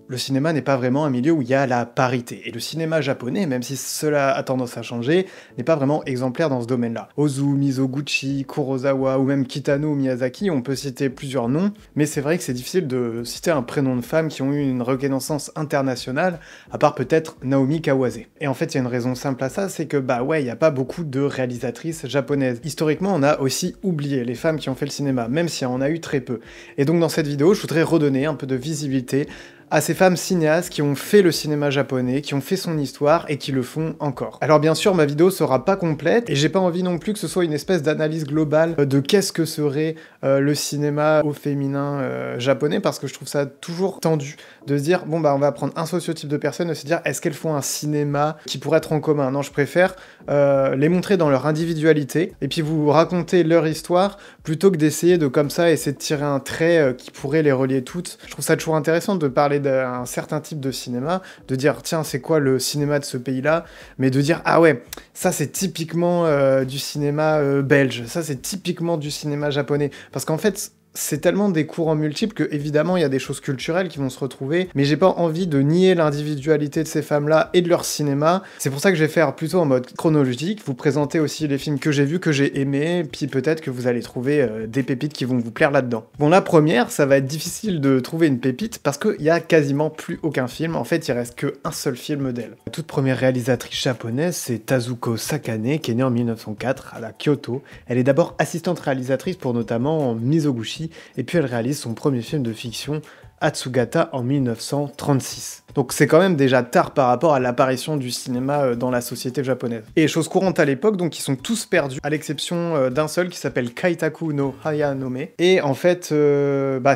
le cinéma n'est pas vraiment un milieu où il y a la parité. Et le cinéma japonais, même si cela a tendance à changer, n'est pas vraiment exemplaire dans ce domaine-là. Ozu, Mizoguchi, Kurosawa ou même Kitano Miyazaki, on peut citer plusieurs noms, mais c'est vrai que c'est difficile de citer un prénom de femmes qui ont eu une reconnaissance internationale, à part peut-être Naomi Kawase. Et en fait, il y a une raison simple à ça, c'est que bah ouais, il n'y a pas beaucoup de réalisatrices japonaises. Historiquement, on a aussi oublié les femmes qui ont fait le cinéma, même si on a eu très peu. Et donc dans cette vidéo, je voudrais redonner un peu de visibilité à ces femmes cinéastes qui ont fait le cinéma japonais, qui ont fait son histoire et qui le font encore. Alors bien sûr, ma vidéo sera pas complète et j'ai pas envie non plus que ce soit une espèce d'analyse globale de qu'est-ce que serait le cinéma au féminin japonais, parce que je trouve ça toujours tendu de se dire bon bah on va prendre un sociotype de personnes et se dire est-ce qu'elles font un cinéma qui pourrait être en commun. Non, je préfère les montrer dans leur individualité et puis vous raconter leur histoire plutôt que d'essayer de comme ça essayer de tirer un trait qui pourrait les relier toutes. Je trouve ça toujours intéressant de parler d'un certain type de cinéma, de dire tiens c'est quoi le cinéma de ce pays-là, mais de dire ah ouais ça c'est typiquement du cinéma belge, ça c'est typiquement du cinéma japonais, parce qu'en fait c'est tellement des courants multiples que évidemment il y a des choses culturelles qui vont se retrouver, mais j'ai pas envie de nier l'individualité de ces femmes-là et de leur cinéma. C'est pour ça que je vais faire plutôt en mode chronologique, vous présenter aussi les films que j'ai vus, que j'ai aimés, puis peut-être que vous allez trouver des pépites qui vont vous plaire là-dedans. Bon, la première, ça va être difficile de trouver une pépite parce qu'il y a quasiment plus aucun film. En fait, il reste qu'un seul film d'elle. La toute première réalisatrice japonaise, c'est Tazuko Sakane, qui est née en 1904 à Kyoto. Elle est d'abord assistante réalisatrice pour notamment Mizoguchi, et puis elle réalise son premier film de fiction, Hatsugata, en 1936. Donc c'est quand même déjà tard par rapport à l'apparition du cinéma dans la société japonaise. Et chose courante à l'époque, donc ils sont tous perdus, à l'exception d'un seul qui s'appelle Kaitaku no Hayanome. Et en fait, c'est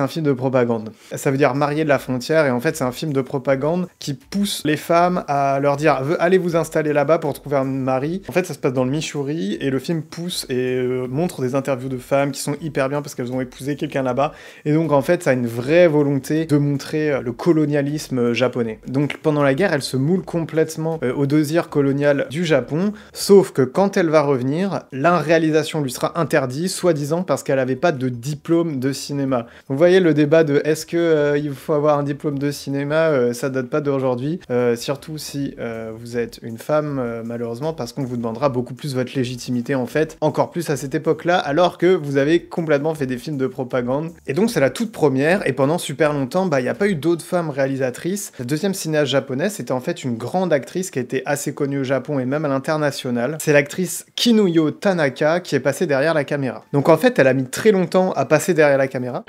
un film de propagande. Ça veut dire marié de la frontière, et en fait c'est un film de propagande qui pousse les femmes à leur dire allez vous installer là-bas pour trouver un mari. En fait ça se passe dans le Missouri, et le film pousse et montre des interviews de femmes qui sont hyper bien parce qu'elles ont épousé quelqu'un là-bas. Et donc en fait ça a une vraie volonté de montrer le colonialisme japonais. Donc pendant la guerre, elle se moule complètement au désir colonial du Japon, sauf que quand elle va revenir, la réalisation lui sera interdite, soi-disant parce qu'elle n'avait pas de diplôme de cinéma. Vous voyez le débat de est-ce que il faut avoir un diplôme de cinéma, ça date pas d'aujourd'hui, surtout si vous êtes une femme, malheureusement, parce qu'on vous demandera beaucoup plus votre légitimité en fait, encore plus à cette époque-là, alors que vous avez complètement fait des films de propagande. Et donc c'est la toute première, et pendant super longtemps, il n'y a pas eu d'autres femmes réalisatrices. La deuxième cinéaste japonaise, c'était en fait une grande actrice qui a été assez connue au Japon et même à l'international. C'est l'actrice Kinuyo Tanaka qui est passée derrière la caméra. Donc en fait, elle a mis très longtemps à passer derrière la caméra.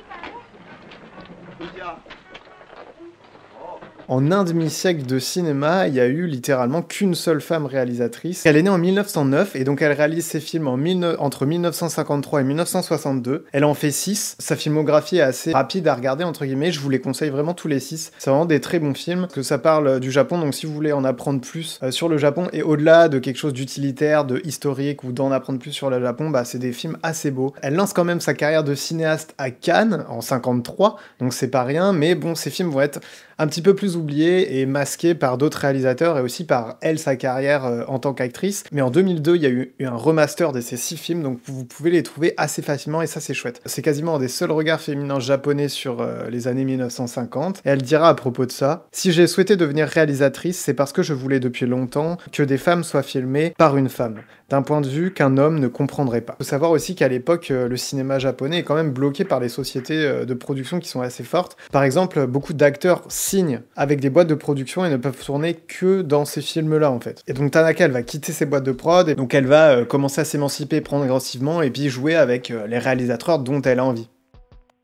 En un demi-siècle de cinéma, il y a eu littéralement qu'une seule femme réalisatrice. Elle est née en 1909 et donc elle réalise ses films entre 1953 et 1962. Elle en fait 6. Sa filmographie est assez rapide à regarder, entre guillemets. Je vous les conseille vraiment tous les 6. C'est vraiment des très bons films, parce que ça parle du Japon, donc si vous voulez en apprendre plus sur le Japon, et au-delà de quelque chose d'utilitaire, de historique, ou d'en apprendre plus sur le Japon, c'est des films assez beaux. Elle lance quand même sa carrière de cinéaste à Cannes, en 53, donc c'est pas rien, mais bon, ces films vont être un petit peu plus oublié et masqué par d'autres réalisateurs et aussi par elle, sa carrière en tant qu'actrice. Mais en 2002, il y a eu un remaster de ces 6 films, donc vous pouvez les trouver assez facilement et ça c'est chouette. C'est quasiment un des seuls regards féminins japonais sur les années 1950. Et elle dira à propos de ça: si j'ai souhaité devenir réalisatrice, c'est parce que je voulais depuis longtemps que des femmes soient filmées par une femme, d'un point de vue qu'un homme ne comprendrait pas. Il faut savoir aussi qu'à l'époque, le cinéma japonais est quand même bloqué par les sociétés de production qui sont assez fortes. Par exemple, beaucoup d'acteurs signent avec des boîtes de production et ne peuvent tourner que dans ces films-là, en fait. Et donc Tanaka, elle va quitter ces boîtes de prod, et donc elle va commencer à s'émanciper progressivement, et puis jouer avec les réalisateurs dont elle a envie.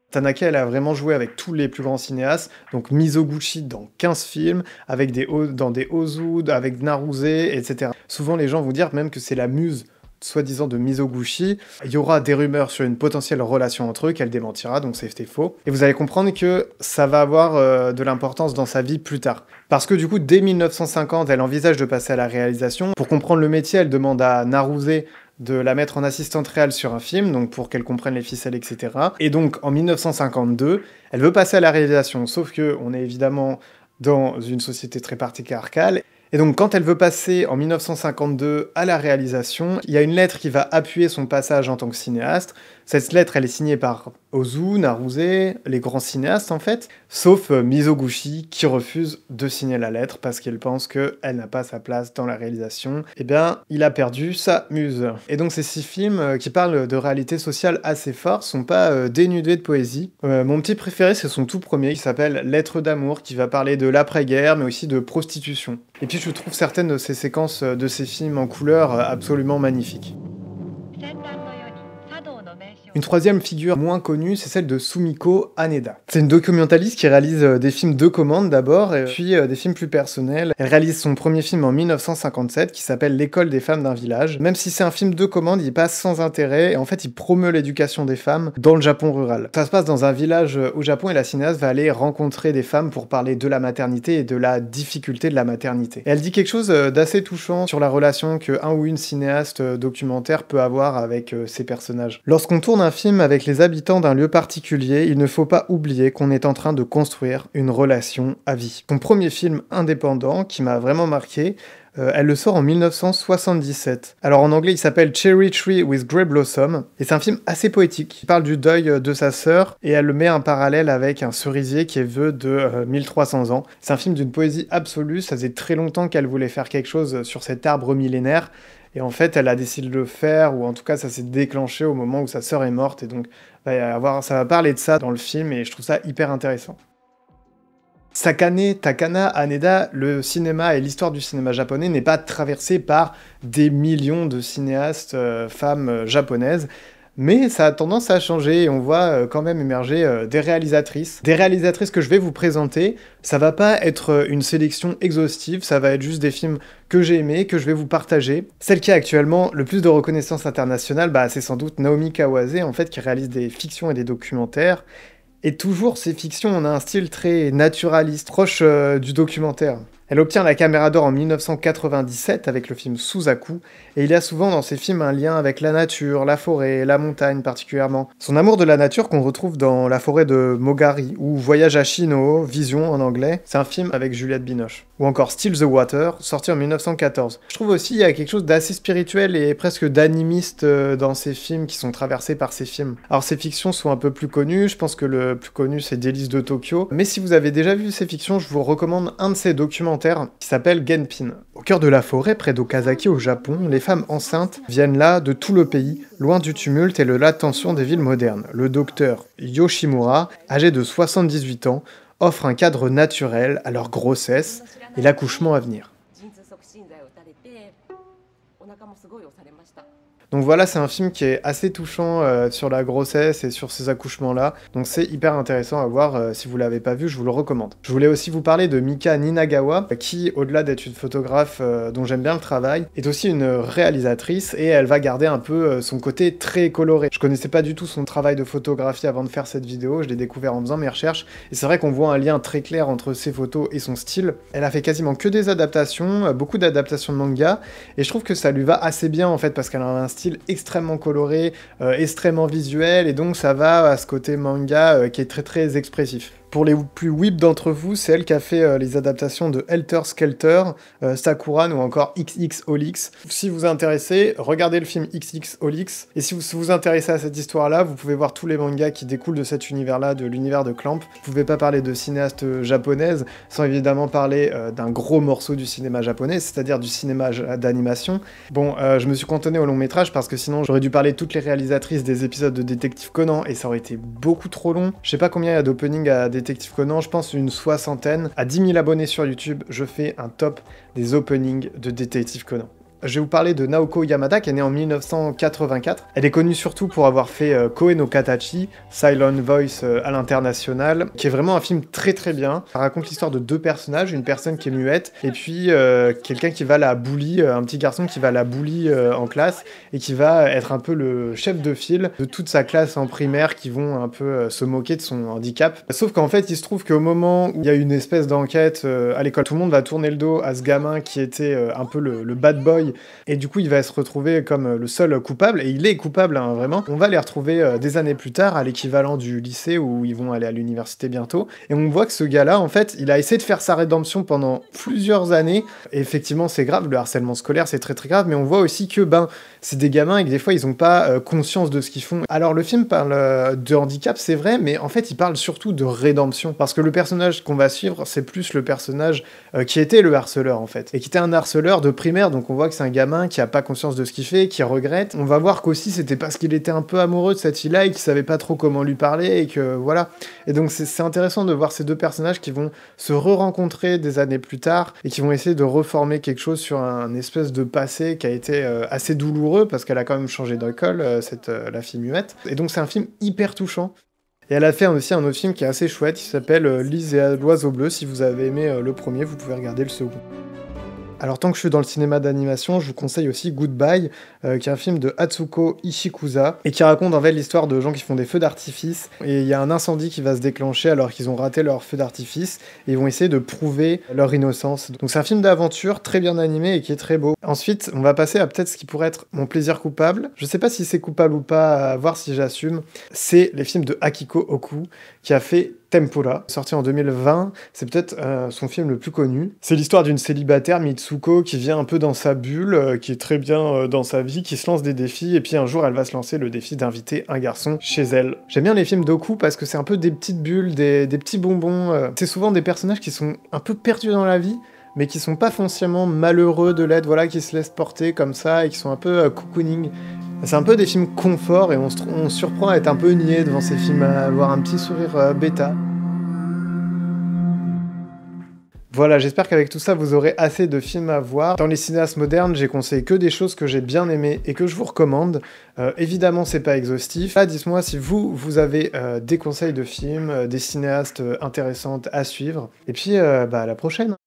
Tanaka, elle a vraiment joué avec tous les plus grands cinéastes, donc Mizoguchi dans 15 films, avec dans des Ozu, avec Naruse, etc. Souvent, les gens vont dire même que c'est la muse soi-disant de Mizoguchi. Il y aura des rumeurs sur une potentielle relation entre eux qu'elle démentira, donc c'était faux. Et vous allez comprendre que ça va avoir de l'importance dans sa vie plus tard. Parce que du coup, dès 1950, elle envisage de passer à la réalisation. Pour comprendre le métier, elle demande à Naruse de la mettre en assistante réelle sur un film, donc pour qu'elle comprenne les ficelles, etc. Et donc, en 1952, elle veut passer à la réalisation, sauf que on est évidemment dans une société très patriarcale. Et donc, quand elle veut passer en 1952 à la réalisation, il y a une lettre qui va appuyer son passage en tant que cinéaste. Cette lettre, elle est signée par Ozu, Naruse, les grands cinéastes en fait, sauf Mizoguchi qui refuse de signer la lettre parce qu'il pense qu'elle n'a pas sa place dans la réalisation. Eh bien, il a perdu sa muse. Et donc ces 6 films qui parlent de réalité sociale assez fortes sont pas dénudés de poésie. Mon petit préféré, c'est son tout premier qui s'appelle Lettres d'amour, qui va parler de l'après-guerre mais aussi de prostitution. Et puis je trouve certaines de ces séquences de ces films en couleur absolument magnifiques. Une troisième figure moins connue, c'est celle de Sumiko Haneda. C'est une documentaliste qui réalise des films de commande d'abord, et puis des films plus personnels. Elle réalise son premier film en 1957 qui s'appelle L'école des femmes d'un village. Même si c'est un film de commande, il passe sans intérêt, et en fait il promeut l'éducation des femmes dans le Japon rural. Ça se passe dans un village au Japon et la cinéaste va aller rencontrer des femmes pour parler de la maternité et de la difficulté de la maternité. Et elle dit quelque chose d'assez touchant sur la relation que un ou une cinéaste documentaire peut avoir avec ses personnages. Lorsqu'on tourne un film avec les habitants d'un lieu particulier, il ne faut pas oublier qu'on est en train de construire une relation à vie. Son premier film indépendant, qui m'a vraiment marqué, elle le sort en 1977. Alors en anglais, il s'appelle Cherry Tree with Grey Blossom, et c'est un film assez poétique. Il parle du deuil de sa sœur, et elle le met en parallèle avec un cerisier qui est vieux de 1300 ans. C'est un film d'une poésie absolue, ça faisait très longtemps qu'elle voulait faire quelque chose sur cet arbre millénaire, et en fait, elle a décidé de le faire, ou en tout cas, ça s'est déclenché au moment où sa sœur est morte, et donc ça va parler de ça dans le film, et je trouve ça hyper intéressant. Sakane Takana Haneda, le cinéma et l'histoire du cinéma japonais n'est pas traversé par des millions de cinéastes femmes japonaises, mais ça a tendance à changer et on voit quand même émerger des réalisatrices. Des réalisatrices que je vais vous présenter, ça va pas être une sélection exhaustive, ça va être juste des films que j'ai aimés, que je vais vous partager. Celle qui a actuellement le plus de reconnaissance internationale, c'est sans doute Naomi Kawase, en fait, qui réalise des fictions et des documentaires. Et toujours, ces fictions, on a un style très naturaliste, proche du documentaire. Elle obtient la Caméra d'Or en 1997 avec le film Suzaku, et il y a souvent dans ses films un lien avec la nature, la forêt, la montagne particulièrement. Son amour de la nature qu'on retrouve dans La forêt de Mogari, ou Voyage à Shino, Vision en anglais, c'est un film avec Juliette Binoche. Ou encore Still the Water, sorti en 1914. Je trouve aussi qu'il y a quelque chose d'assez spirituel et presque d'animiste dans ces films qui sont traversés par ces films. Alors ces fictions sont un peu plus connues, je pense que le plus connu c'est Délices de Tokyo, mais si vous avez déjà vu ces fictions, je vous recommande un de ces documentaires qui s'appelle Genpin. Au cœur de la forêt, près d'Okazaki au Japon, les femmes enceintes viennent là de tout le pays, loin du tumulte et de l'attention des villes modernes. Le docteur Yoshimura, âgé de 78 ans, offre un cadre naturel à leur grossesse et l'accouchement à venir. Donc voilà, c'est un film qui est assez touchant sur la grossesse et sur ces accouchements-là. Donc c'est hyper intéressant à voir. Si vous l'avez pas vu, je vous le recommande. Je voulais aussi vous parler de Mika Ninagawa, qui, au-delà d'être une photographe dont j'aime bien le travail, est aussi une réalisatrice et elle va garder un peu son côté très coloré. Je connaissais pas du tout son travail de photographie avant de faire cette vidéo, je l'ai découvert en faisant mes recherches. Et c'est vrai qu'on voit un lien très clair entre ses photos et son style. Elle a fait quasiment que des adaptations, beaucoup d'adaptations de manga, et je trouve que ça lui va assez bien en fait, parce qu'elle a un style extrêmement coloré, extrêmement visuel, et donc ça va à ce côté manga qui est très très expressif. Pour les plus whip d'entre vous, c'est elle qui a fait les adaptations de Helter Skelter, Sakuran ou encore XX Olix. Si vous vous intéressez, regardez le film XX Olix. Et si vous vous intéressez à cette histoire-là, vous pouvez voir tous les mangas qui découlent de cet univers-là, de l'univers de Clamp. Vous pouvez pas parler de cinéaste japonaise sans évidemment parler d'un gros morceau du cinéma japonais, c'est-à-dire du cinéma d'animation. Bon, je me suis cantonné au long métrage parce que sinon j'aurais dû parler de toutes les réalisatrices des épisodes de Détective Conan et ça aurait été beaucoup trop long. Je sais pas combien il y a d'opening à Détective Conan, je pense une 60aine. À 10 000 abonnés sur YouTube, je fais un top des openings de Détective Conan. Je vais vous parler de Naoko Yamada, qui est née en 1984. Elle est connue surtout pour avoir fait Koe no Katachi, Silent Voice à l'international, qui est vraiment un film très très bien. Ça raconte l'histoire de deux personnages, une personne qui est muette, et puis quelqu'un qui va la bully, un petit garçon qui va la bully en classe, et qui va être un peu le chef de file de toute sa classe en primaire, qui vont un peu se moquer de son handicap. Sauf qu'en fait, il se trouve qu'au moment où il y a une espèce d'enquête à l'école, tout le monde va tourner le dos à ce gamin qui était un peu le bad boy Roy, et du coup il va se retrouver comme le seul coupable, et il est coupable, hein, vraiment. On va les retrouver des années plus tard, à l'équivalent du lycée, où ils vont aller à l'université bientôt, et on voit que ce gars-là, en fait, il a essayé de faire sa rédemption pendant plusieurs années, et effectivement c'est grave, le harcèlement scolaire c'est très très grave, mais on voit aussi que, c'est des gamins et que des fois ils ont pas conscience de ce qu'ils font. Alors le film parle de handicap, c'est vrai, mais en fait il parle surtout de rédemption, parce que le personnage qu'on va suivre, c'est plus le personnage qui était le harceleur en fait, et qui était un harceleur de primaire, donc on voit que c'est un gamin qui a pas conscience de ce qu'il fait, qui regrette. On va voir qu'aussi c'était parce qu'il était un peu amoureux de cette fille-là et qu'il savait pas trop comment lui parler, et que voilà. Et donc c'est intéressant de voir ces deux personnages qui vont se re-rencontrer des années plus tard, et qui vont essayer de reformer quelque chose sur un espèce de passé qui a été assez douloureux, parce qu'elle a quand même changé d'école, la fille muette. Et donc c'est un film hyper touchant. Et elle a fait aussi un autre film qui est assez chouette, qui s'appelle Lise et l'oiseau bleu. Si vous avez aimé le premier, vous pouvez regarder le second. Alors tant que je suis dans le cinéma d'animation, je vous conseille aussi Goodbye, qui est un film de Atsuko Ishikusa, et qui raconte en fait l'histoire de gens qui font des feux d'artifice, et il y a un incendie qui va se déclencher alors qu'ils ont raté leur feu d'artifice, et ils vont essayer de prouver leur innocence. Donc c'est un film d'aventure très bien animé et qui est très beau. Ensuite, on va passer à peut-être ce qui pourrait être mon plaisir coupable. Je sais pas si c'est coupable ou pas, à voir si j'assume. C'est les films de Akiko Oku, qui a fait Tempura, sorti en 2020, c'est peut-être son film le plus connu. C'est l'histoire d'une célibataire, Mitsuko, qui vient un peu dans sa bulle, qui est très bien dans sa vie, qui se lance des défis, et puis un jour elle va se lancer le défi d'inviter un garçon chez elle. J'aime bien les films d'Oku parce que c'est un peu des petites bulles, des petits bonbons. C'est souvent des personnages qui sont un peu perdus dans la vie, mais qui sont pas foncièrement malheureux de l'être, voilà, qui se laissent porter comme ça, et qui sont un peu cocooning. C'est un peu des films confort, et on se surprend à être un peu niais devant ces films, à avoir un petit sourire bêta. Voilà, j'espère qu'avec tout ça, vous aurez assez de films à voir. Dans les cinéastes modernes, j'ai conseillé que des choses que j'ai bien aimées et que je vous recommande. Évidemment, c'est pas exhaustif. Là, dites-moi si vous avez des conseils de films, des cinéastes intéressantes à suivre. Et puis, à la prochaine.